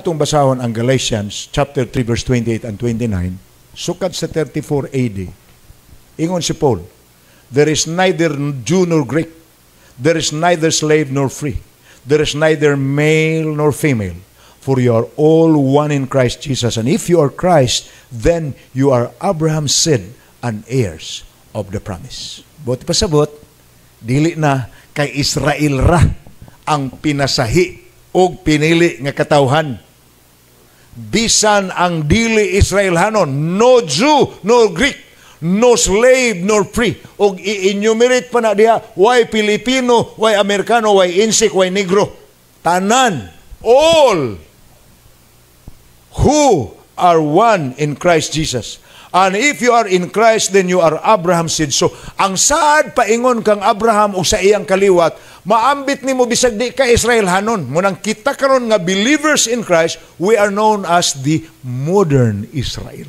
Itong basahon ang Galatians chapter 3 verse 28 and 29, sukad sa 34 AD. Ingon si Paul, there is neither Jew nor Greek, there is neither slave nor free, there is neither male nor female, for you are all one in Christ Jesus. And if you are Christ, then you are Abraham's seed and heirs of the promise. Buti pasabot, dili na kay Israel ra ang pinasahi o pinili nga katawhan. Bisan ang dili Israelhanon, no Jew, no Greek, no slave, nor free. O i-enumerate pa na diha, why Pilipino, why Amerikano, why Insik, why Negro. Tanan, all who are one in Christ Jesus. And if you are in Christ, then you are Abraham's seed. So, ang saad paingon kang Abraham o sa iyang kaliwat, maambit ni mo bisag di ka Israel hanon. Munang kita karon nga believers in Christ, we are known as the modern Israel.